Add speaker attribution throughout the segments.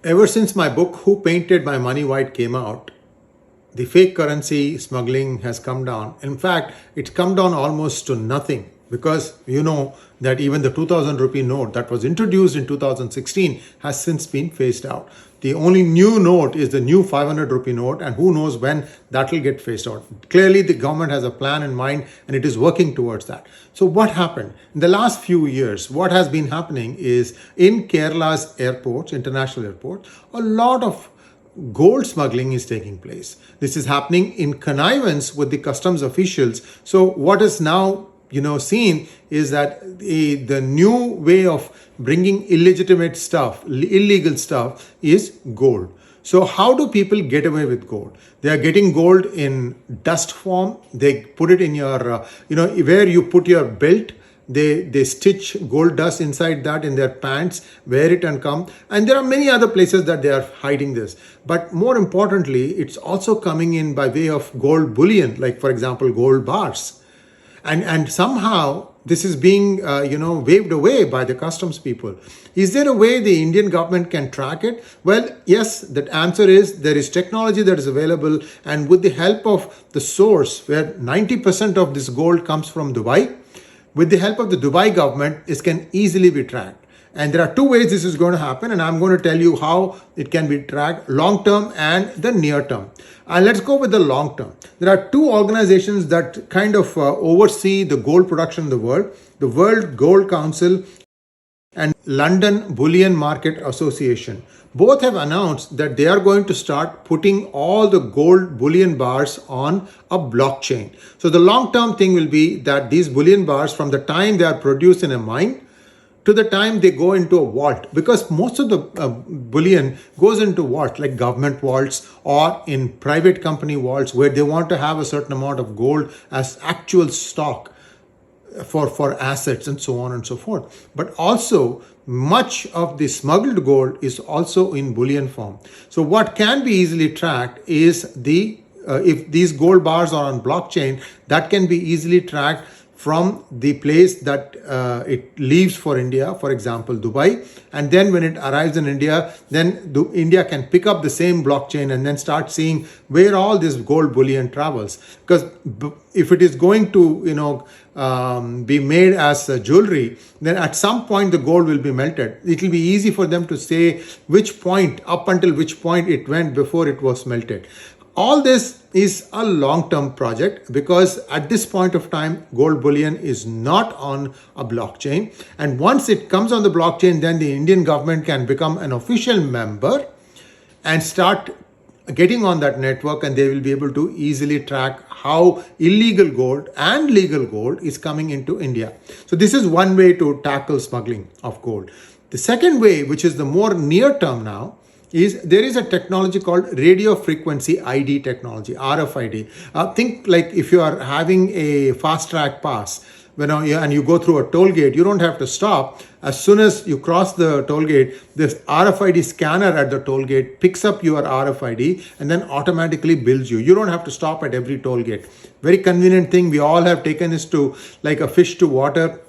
Speaker 1: Ever since my book, Who Painted My Money White came out, the fake currency smuggling has come down. In fact, it's come down almost to nothing because you know that even the 2000 rupee note that was introduced in 2016 has since been phased out. The only new note is the new 500 rupee note, and who knows when that will get phased out. Clearly, the government has a plan in mind and it is working towards that. So what happened? In the last few years, what has been happening is in Kerala's airports, international airports, a lot of gold smuggling is taking place. This is happening in connivance with the customs officials. So what is now seen is that the new way of bringing illegitimate stuff, illegal stuff is gold. So how do people get away with gold? They are getting gold in dust form. They put it in your, where you put your belt. They stitch gold dust inside that in their pants, wear it and come. And there are many other places that they are hiding this. But more importantly, it's also coming in by way of gold bullion, like for example, gold bars. And somehow this is being, waved away by the customs people. Is there a way the Indian government can track it? Well, yes, the answer is there is technology that is available. And with the help of the source, where 90% of this gold comes from Dubai, with the help of the Dubai government, it can easily be tracked. And there are two ways this is going to happen, and I'm going to tell you how it can be tracked long term and the near term. And let's go with the long term. There are two organizations that kind of oversee the gold production in the World Gold Council and London Bullion Market Association. Both have announced that they are going to start putting all the gold bullion bars on a blockchain. So the long-term thing will be that these bullion bars, from the time they are produced in a mine to the time they go into a vault, because most of the bullion goes into vaults, like government vaults or in private company vaults, where they want to have a certain amount of gold as actual stock for assets and so on and so forth. But also much of the smuggled gold is also in bullion form. So what can be easily tracked is if these gold bars are on blockchain, that can be easily tracked from the place that it leaves for India, for example, Dubai. And then when it arrives in India, then India can pick up the same blockchain and then start seeing where all this gold bullion travels. Because if it is going to, be made as jewelry, then at some point the gold will be melted. It will be easy for them to say which point, up until which point it went before it was melted. All this is a long-term project because at this point of time, gold bullion is not on a blockchain. And once it comes on the blockchain, then the Indian government can become an official member and start getting on that network, and they will be able to easily track how illegal gold and legal gold is coming into India. So this is one way to tackle smuggling of gold. The second way, which is the more near term now, is there is a technology called radio frequency ID technology, RFID. Think like if you are having a fast track pass, and you go through a toll gate, you don't have to stop. As soon as you cross the toll gate, this RFID scanner at the toll gate picks up your RFID and then automatically bills you. You don't have to stop at every toll gate. Very convenient thing. We all have taken this to like a fish to water.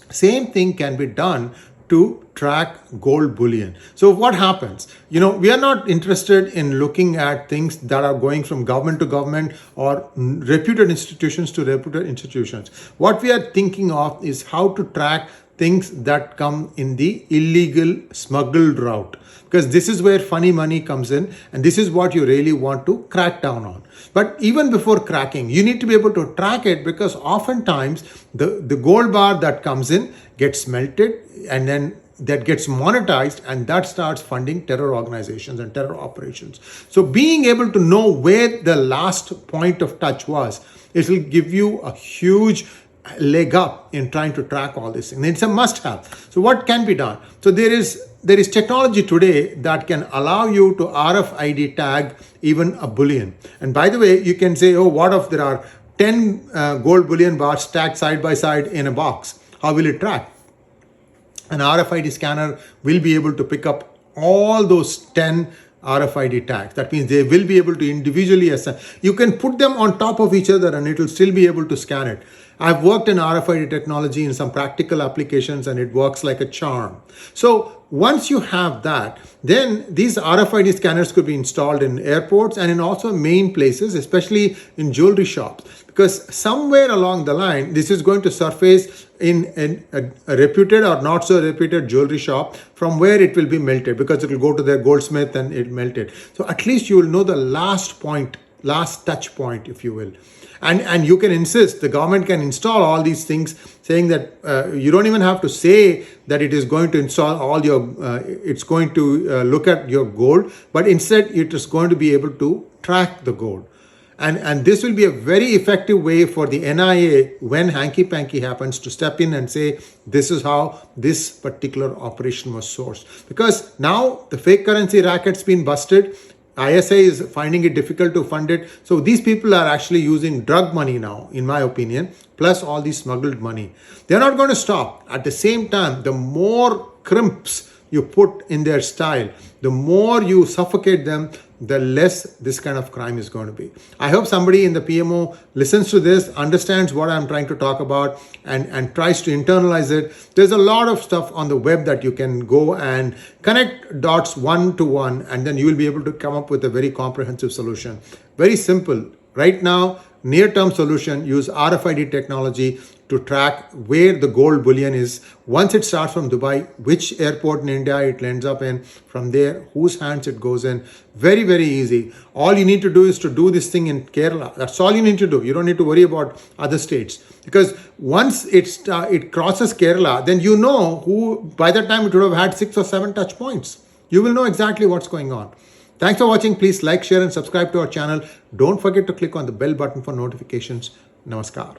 Speaker 1: Same thing can be done to track gold bullion. So what happens? We are not interested in looking at things that are going from government to government or reputed institutions to reputed institutions. What we are thinking of is how to track things that come in the illegal smuggled route, because this is where funny money comes in, and this is what you really want to crack down on. But even before cracking, you need to be able to track it, because oftentimes the gold bar that comes in gets melted and then that gets monetized, and that starts funding terror organizations and terror operations. So being able to know where the last point of touch was, it will give you a huge leg up in trying to track all this. And it's a must-have. So what can be done? So there is technology today that can allow you to RFID tag even a bullion. And by the way, you can say, oh, what if there are 10 gold bullion bars stacked side by side in a box? How will it track? An RFID scanner will be able to pick up all those 10 RFID tags. That means they will be able to individually assign. You can put them on top of each other and it will still be able to scan it. I've worked in RFID technology in some practical applications and it works like a charm. So once you have that, then these RFID scanners could be installed in airports and in also main places, especially in jewelry shops. Because somewhere along the line, this is going to surface in a reputed or not so reputed jewelry shop from where it will be melted, because it will go to their goldsmith and it melted. So at least you will know the last point, last touch point, if you will. And you can insist, the government can install all these things, saying that you don't even have to say that it is going to install all your, it's going to look at your gold, but instead it is going to be able to track the gold. And this will be a very effective way for the NIA, when hanky-panky happens, to step in and say, this is how this particular operation was sourced. Because now the fake currency racket's been busted. ISA is finding it difficult to fund it. So these people are actually using drug money now, in my opinion, plus all these smuggled money. They're not going to stop. At the same time, the more crimps you put in their style, the more you suffocate them, the less this kind of crime is going to be. I hope somebody in the PMO listens to this, understands what I'm trying to talk about, and tries to internalize it. There's a lot of stuff on the web that you can go and connect dots one to one, and then you will be able to come up with a very comprehensive solution. Very simple. Right now, near-term solution, use RFID technology to track where the gold bullion is. Once it starts from Dubai, which airport in India it ends up in, from there, whose hands it goes in. Very, very easy. All you need to do is to do this thing in Kerala. That's all you need to do. You don't need to worry about other states. Because once it crosses Kerala, then you know who, by the time it would have had 6 or 7 touch points. You will know exactly what's going on. Thanks for watching. Please like, share and subscribe to our channel. Don't forget to click on the bell button for notifications. Namaskar.